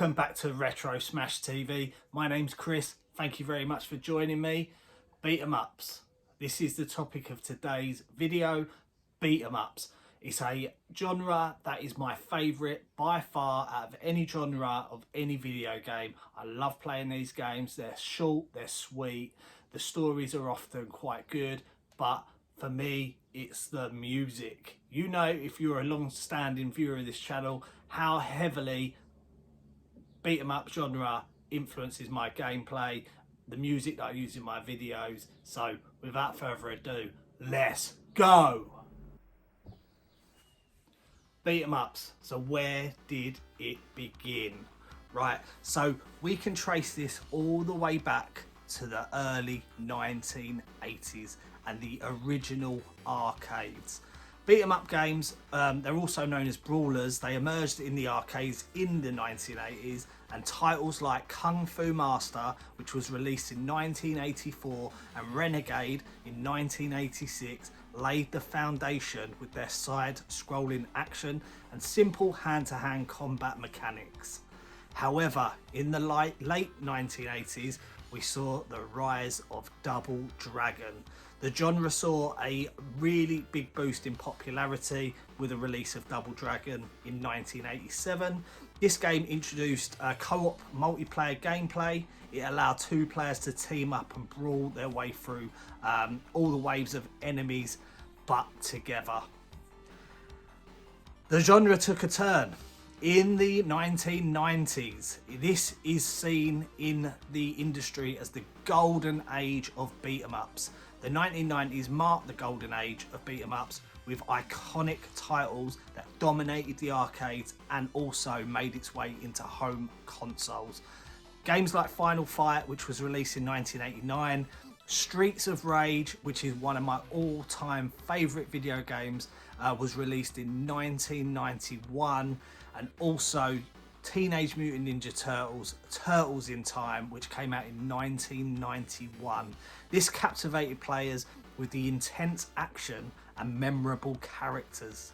Welcome back to Retro Smash TV. My name's Chris. Thank you very much for joining me. Beat 'em ups. This is the topic of today's video. Beat 'em ups. It's a genre that is my favourite by far out of any genre of any video game. I love playing these games. They're short, they're sweet, the stories are often quite good, but for me it's the music. You know, if you're a long-standing viewer of this channel, how heavily beat 'em up genre influences my gameplay, the music that I use in my videos. So without further ado, let's go. Beat 'em ups. So where did it begin? Right, so we can trace this all the way back to the early 1980s and the original arcades. Beat 'em up games, they're also known as brawlers. They emerged in the arcades in the 1980s, and titles like Kung Fu Master, which was released in 1984, and Renegade in 1986 laid the foundation with their side-scrolling action and simple hand-to-hand combat mechanics. However, in the late 1980s, we saw the rise of Double Dragon. The genre saw a really big boost in popularity with the release of Double Dragon in 1987. This game introduced co-op multiplayer gameplay. It allowed two players to team up and brawl their way through all the waves of enemies, but together. The genre took a turn. In the 1990s, this is seen in the industry as the golden age of beat 'em ups. The 1990s marked the golden age of beat 'em ups with iconic titles that dominated the arcades and also made its way into home consoles. Games like Final Fight, which was released in 1989, Streets of Rage, which is one of my all-time favourite video games, was released in 1991, and also Teenage Mutant Ninja Turtles, Turtles in Time, which came out in 1991. This captivated players with the intense action and memorable characters.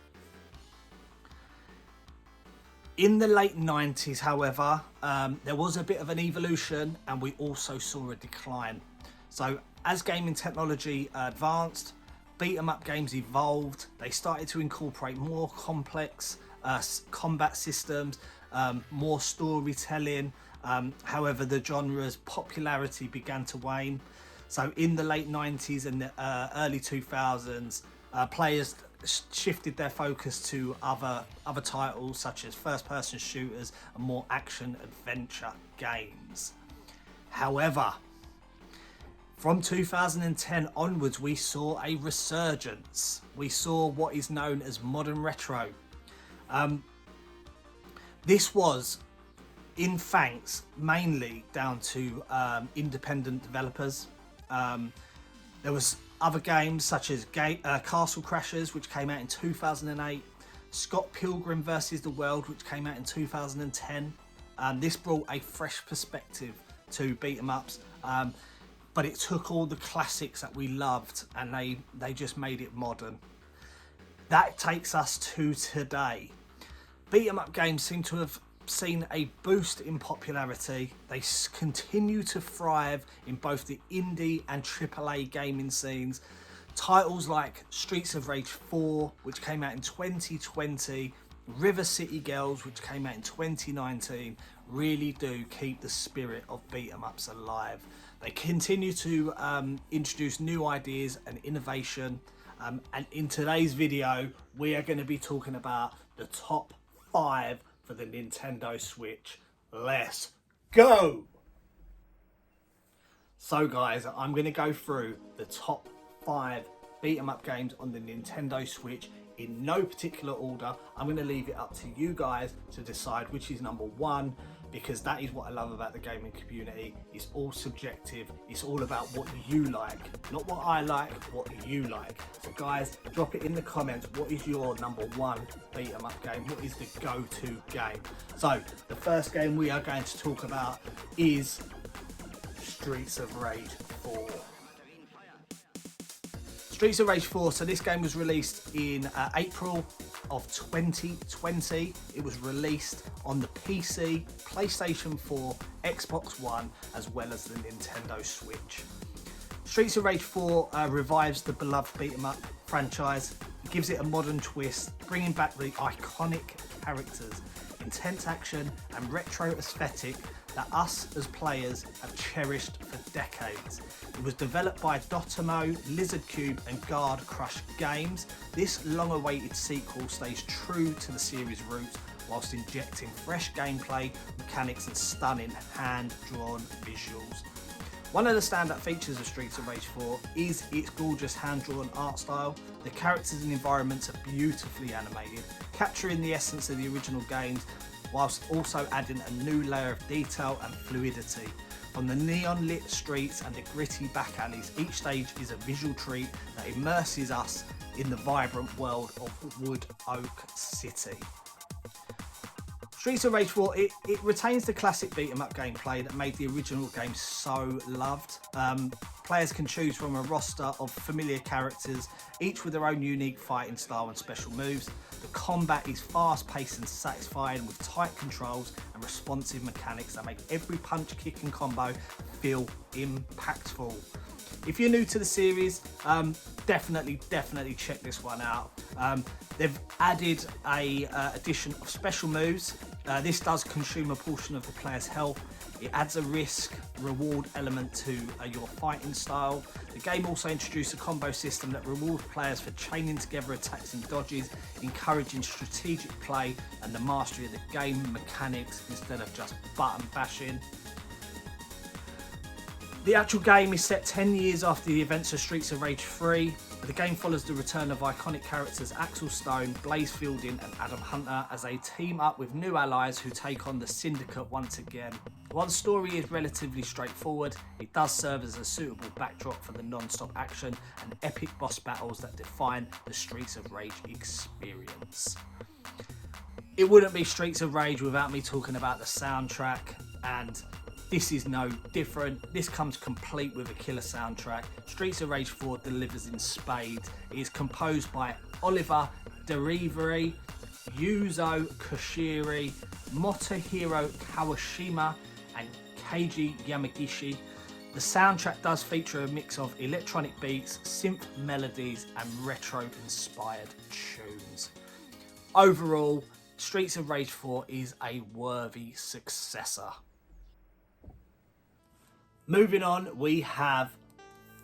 In the late 90s, however, there was a bit of an evolution and we also saw a decline. So as gaming technology advanced, beat 'em up games evolved. They started to incorporate more complex combat systems, more storytelling. However, the genre's popularity began to wane. So in the late 90s and the early 2000s, players shifted their focus to other titles such as first-person shooters and more action-adventure games. However, from 2010 onwards, we saw a resurgence. We saw what is known as modern retro. This was, in thanks, mainly down to independent developers. There was other games such as Castle Crashers, which came out in 2008, Scott Pilgrim vs. the World, which came out in 2010. This brought a fresh perspective to beat 'em ups, but it took all the classics that we loved and they just made it modern. That takes us to today. Beat 'em up games seem to have seen a boost in popularity. They continue to thrive in both the indie and AAA gaming scenes. Titles like Streets of Rage 4, which came out in 2020, River City Girls, which came out in 2019, really do keep the spirit of beat 'em ups alive. They continue to introduce new ideas and innovation. And in today's video, we are going to be talking about the top 5 for the Nintendo Switch. Let's go! So guys, I'm going to go through the top 5 beat 'em up games on the Nintendo Switch in no particular order. I'm going to leave it up to you guys to decide which is number 1, because that is what I love about the gaming community. It's all subjective. It's all about what you like, not what I like, what you like. So guys, drop it in the comments. What is your number 1 beat 'em up game? What is the go-to game? So the first game we are going to talk about is Streets of Rage 4. Streets of Rage 4, so this game was released in April of 2020. It was released on the PC, PlayStation 4, Xbox One, as well as the Nintendo Switch. Streets of Rage 4 revives the beloved beat-em-up franchise, gives it a modern twist, bringing back the iconic characters, intense action and retro aesthetic that us as players have cherished for decades. It was developed by Dotemu, Lizard Cube and Guard Crush Games. This long-awaited sequel stays true to the series' roots whilst injecting fresh gameplay, mechanics and stunning hand-drawn visuals. One of the standout features of Streets of Rage 4 is its gorgeous hand-drawn art style. The characters and environments are beautifully animated, capturing the essence of the original games whilst also adding a new layer of detail and fluidity. From the neon lit streets and the gritty back alleys, each stage is a visual treat that immerses us in the vibrant world of Wood Oak City. Streets of Rage 4, it retains the classic beat-em-up gameplay that made the original game so loved. Players can choose from a roster of familiar characters, each with their own unique fighting style and special moves. The combat is fast-paced and satisfying with tight controls and responsive mechanics that make every punch, kick and combo feel impactful. If you're new to the series, definitely check this one out. They've added a addition of special moves. This does consume a portion of the player's health. It adds a risk-reward element to your fighting style. The game also introduced a combo system that rewards players for chaining together attacks and dodges, encouraging strategic play and the mastery of the game mechanics instead of just button bashing. The actual game is set 10 years after the events of Streets of Rage 3. The game follows the return of iconic characters Axel Stone, Blaze Fielding and Adam Hunter as they team up with new allies who take on the Syndicate once again. While the story is relatively straightforward, it does serve as a suitable backdrop for the non-stop action and epic boss battles that define the Streets of Rage experience. It wouldn't be Streets of Rage without me talking about the soundtrack, and this is no different. This comes complete with a killer soundtrack. Streets of Rage 4 delivers in spades. It is composed by Oliver Derivari, Yuzo Koshiri, Motohiro Kawashima and Keiji Yamagishi. The soundtrack does feature a mix of electronic beats, synth melodies and retro-inspired tunes. Overall, Streets of Rage 4 is a worthy successor. Moving on, we have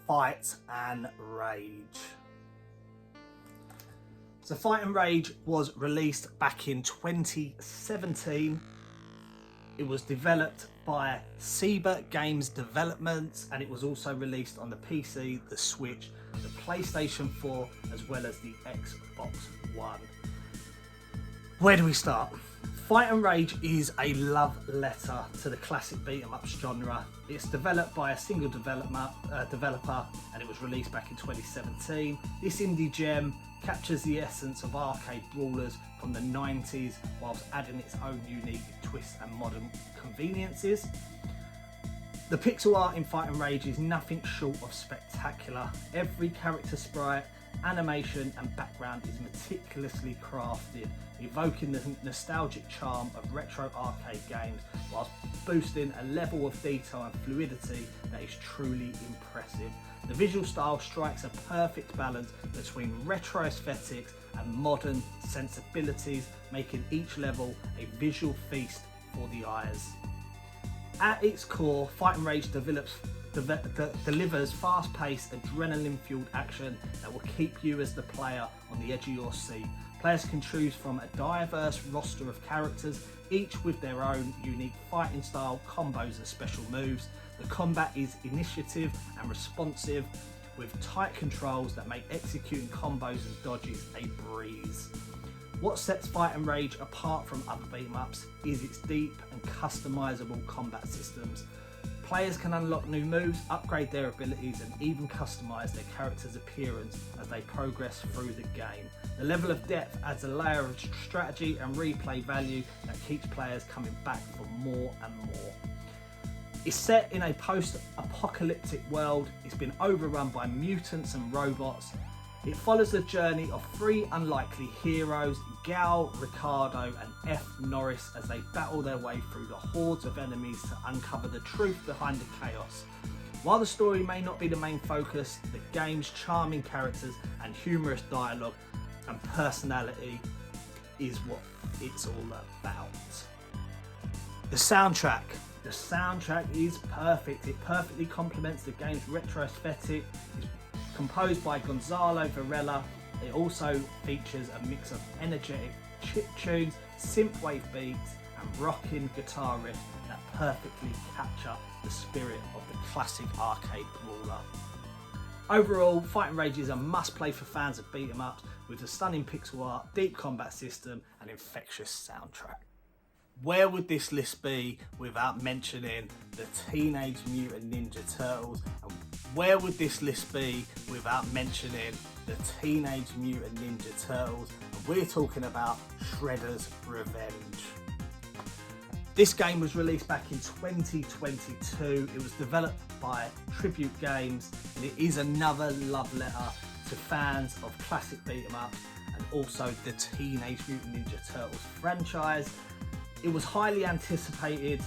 Fight and Rage. So Fight and Rage was released back in 2017. It was developed by Seba Games Development and it was also released on the PC, the Switch, the PlayStation 4 as well as the Xbox One. Where do we start? Fight and Rage is a love letter to the classic beat-em-ups genre. It's developed by a single developer and it was released back in 2017. This indie gem captures the essence of arcade brawlers from the 90s whilst adding its own unique twists and modern conveniences. The pixel art in Fight and Rage is nothing short of spectacular. Every character sprite, animation and background is meticulously crafted, evoking the nostalgic charm of retro arcade games whilst boosting a level of detail and fluidity that is truly impressive. The visual style strikes a perfect balance between retro aesthetics and modern sensibilities, making each level a visual feast for the eyes. At its core, Fight and Rage delivers fast-paced, adrenaline-fueled action that will keep you as the player on the edge of your seat. Players can choose from a diverse roster of characters, each with their own unique fighting style, combos and special moves. The combat is initiative and responsive, with tight controls that make executing combos and dodges a breeze. What sets Fight and Rage apart from other beat-em-ups is its deep and customizable combat systems. Players can unlock new moves, upgrade their abilities and even customise their character's appearance as they progress through the game. The level of depth adds a layer of strategy and replay value that keeps players coming back for more and more. It's set in a post-apocalyptic world. It's been overrun by mutants and robots. It follows the journey of three unlikely heroes, Gal, Ricardo and F. Norris, as they battle their way through the hordes of enemies to uncover the truth behind the chaos. While the story may not be the main focus, the game's charming characters and humorous dialogue and personality is what it's all about. The soundtrack. The soundtrack is perfect. It perfectly complements the game's retro aesthetic. It's composed by Gonzalo Varela. It also features a mix of energetic chip tunes, synthwave beats and rocking guitar riffs that perfectly capture the spirit of the classic arcade brawler. Overall, Fighting Rage is a must-play for fans of beat 'em ups, with a stunning pixel art, deep combat system and infectious soundtrack. Where would this list be without mentioning the Teenage Mutant Ninja Turtles? And where would this list be without mentioning the Teenage Mutant Ninja Turtles? And we're talking about Shredder's Revenge. This game was released back in 2022. It was developed by Tribute Games, and it is another love letter to fans of classic beat 'em ups and also the Teenage Mutant Ninja Turtles franchise. It was highly anticipated,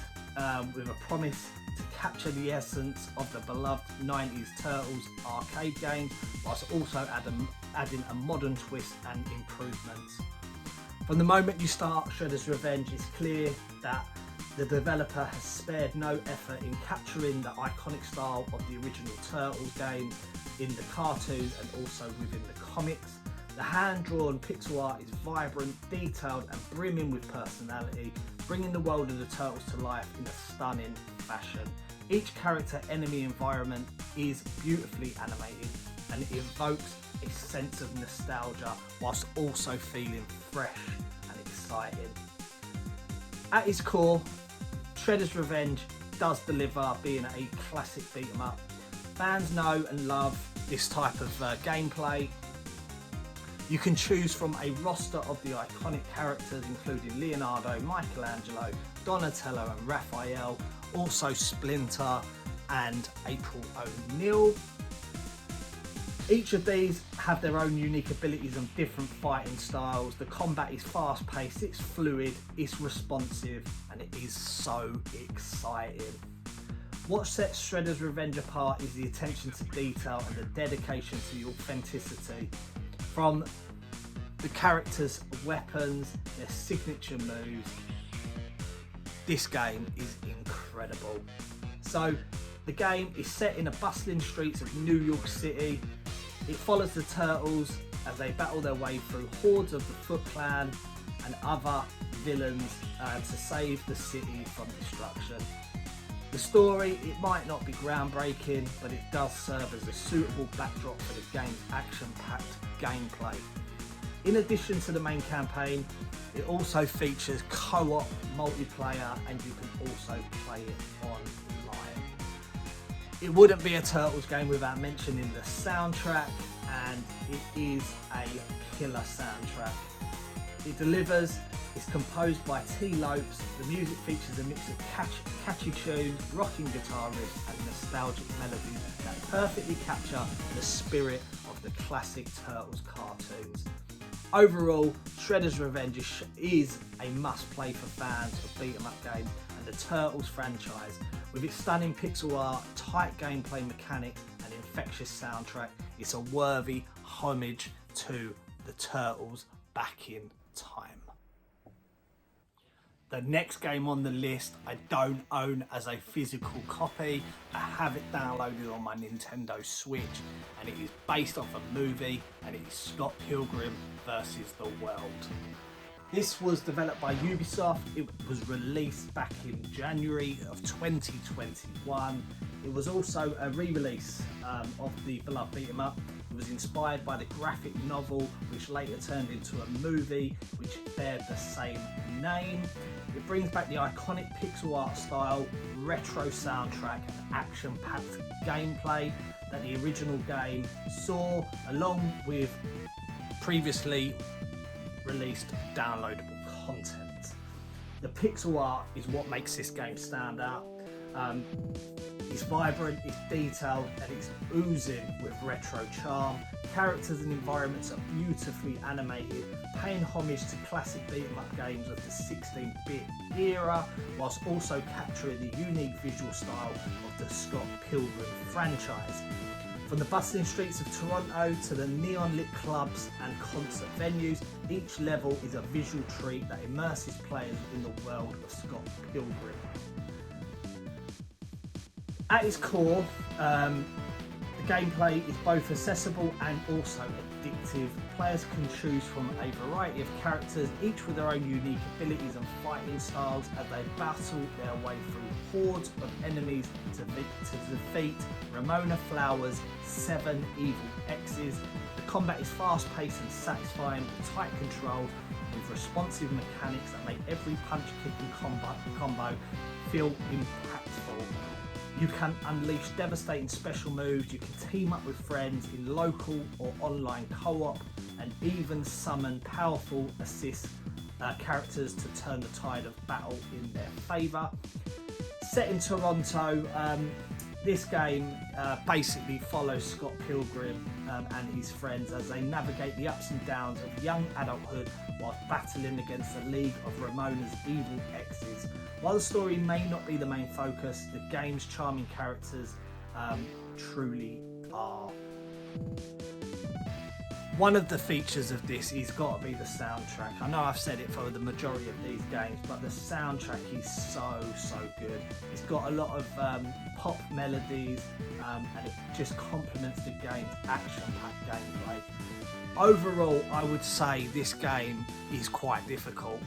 with a promise to capture the essence of the beloved 90s Turtles arcade game, whilst also adding a modern twist and improvements. From the moment you start Shredder's Revenge, it's clear that the developer has spared no effort in capturing the iconic style of the original Turtles game in the cartoons and also within the comics. The hand-drawn pixel art is vibrant, detailed and brimming with personality, bringing the world of the Turtles to life in a stunning fashion. Each character, enemy, environment is beautifully animated and it evokes a sense of nostalgia whilst also feeling fresh and exciting. At its core, Shredder's Revenge does deliver, being a classic beat 'em up. Fans know and love this type of gameplay. You can choose from a roster of the iconic characters including Leonardo, Michelangelo, Donatello and Raphael, also Splinter and April O'Neil. Each of these have their own unique abilities and different fighting styles. The combat is fast paced, it's fluid, it's responsive and it is so exciting. What sets Shredder's Revenge apart is the attention to detail and the dedication to the authenticity. From the characters' weapons, their signature moves, this game is incredible. So the game is set in the bustling streets of New York City. It follows the Turtles as they battle their way through hordes of the Foot Clan and other villains to save the city from destruction. The story, it might not be groundbreaking, but it does serve as a suitable backdrop for the game's action-packed gameplay. In addition to the main campaign, it also features co-op multiplayer and you can also play it online. It wouldn't be a Turtles game without mentioning the soundtrack, and it is a killer soundtrack. It delivers. It's composed by T. Lopes. The music features a mix of catchy tunes, rocking guitar riffs and nostalgic melodies that perfectly capture the spirit of the classic Turtles cartoons. Overall, Shredder's Revenge is a must-play for fans of beat-em-up games and the Turtles franchise. With its stunning pixel art, tight gameplay mechanics and infectious soundtrack, it's a worthy homage to the Turtles back in time. The next game on the list I don't own as a physical copy. I have it downloaded on my Nintendo Switch and it is based off a movie and it is Scott Pilgrim versus the World. This was developed by Ubisoft. It was released back in January of 2021. It was also a re-release of the beloved beat 'em up. It was inspired by the graphic novel, which later turned into a movie which bears the same name. It brings back the iconic pixel art style, retro soundtrack and action-packed gameplay that the original game saw, along with previously released downloadable content. The pixel art is what makes this game stand out. It's vibrant, it's detailed, and it's oozing with retro charm. Characters and environments are beautifully animated, paying homage to classic beat-em-up games of the 16-bit era, whilst also capturing the unique visual style of the Scott Pilgrim franchise. From the bustling streets of Toronto to the neon-lit clubs and concert venues, each level is a visual treat that immerses players in the world of Scott Pilgrim. At its core, the gameplay is both accessible and also addictive. Players can choose from a variety of characters, each with their own unique abilities and fighting styles, as they battle their way through hordes of enemies to defeat Ramona Flower's 7 evil exes. The combat is fast-paced and satisfying, with tight controls, with responsive mechanics that make every punch, kick and combo feel impactful. You can unleash devastating special moves, you can team up with friends in local or online co-op, and even summon powerful assist characters to turn the tide of battle in their favour. Set in Toronto, this game basically follows Scott Pilgrim and his friends as they navigate the ups and downs of young adulthood whilst battling against a league of Ramona's evil exes. While the story may not be the main focus, the game's charming characters truly are. One of the features of this has got to be the soundtrack. I know I've said it for the majority of these games, but the soundtrack is so good. It's got a lot of pop melodies and it just complements the game's action-packed gameplay. Overall, I would say this game is quite difficult,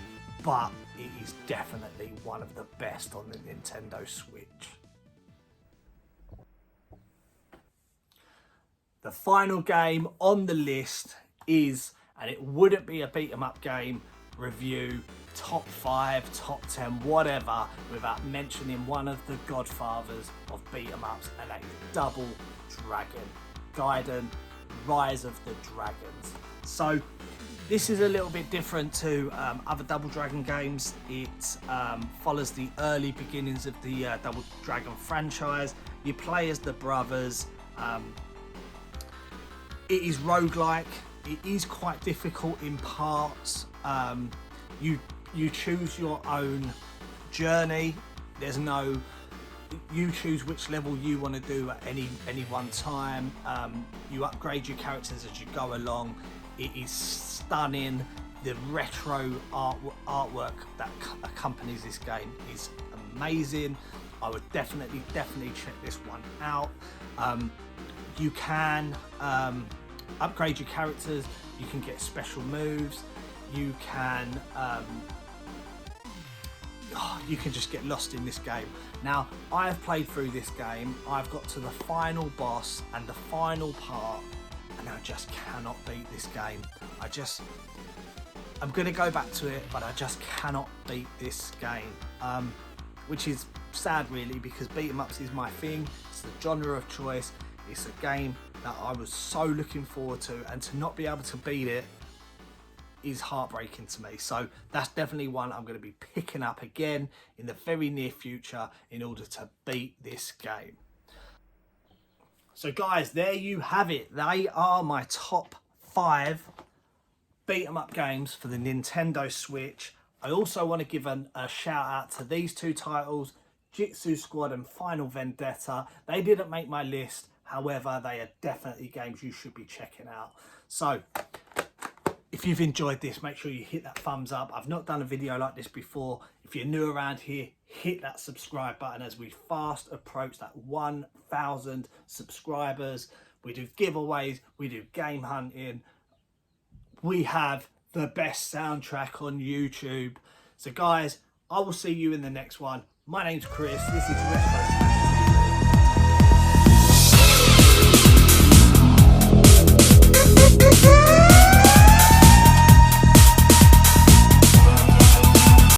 but it is definitely one of the best on the Nintendo Switch. The final game on the list is, and it wouldn't be a beat 'em up game review, top 5, top 10, whatever, without mentioning one of the godfathers of beat 'em ups, and that is Double Dragon Gaiden Rise of the Dragons. So this is a little bit different to other Double Dragon games. It follows the early beginnings of the Double Dragon franchise. You play as the brothers. It is roguelike. It is quite difficult in parts. You choose your own journey. There's no, you choose which level you want to do at any one time. You upgrade your characters as you go along. It is stunning. The retro artwork that accompanies this game is amazing. I would definitely check this one out. You can upgrade your characters, you can get special moves, you can just get lost in this game. Now, I have played through this game, I've got to the final boss and the final part, and I just cannot beat this game. I'm gonna go back to it, but I just cannot beat this game. Which is sad really, because beat 'em ups is my thing, it's the genre of choice, it's a game that I was so looking forward to, and to not be able to beat it is heartbreaking to me. So that's definitely one I'm going to be picking up again in the very near future in order to beat this game. So guys, there you have it. They are my top 5 beat 'em up games for the Nintendo Switch. I also want to give a shout out to these 2 titles, Jitsu Squad and Final Vendetta. They didn't make my list, however, they are definitely games you should be checking out. So, if you've enjoyed this, make sure you hit that thumbs up. I've not done a video like this before. If you're new around here, hit that subscribe button as we fast approach that 1,000 subscribers. We do giveaways, we do game hunting. We have the best soundtrack on YouTube. So guys, I will see you in the next one. My name's Chris, this is Retro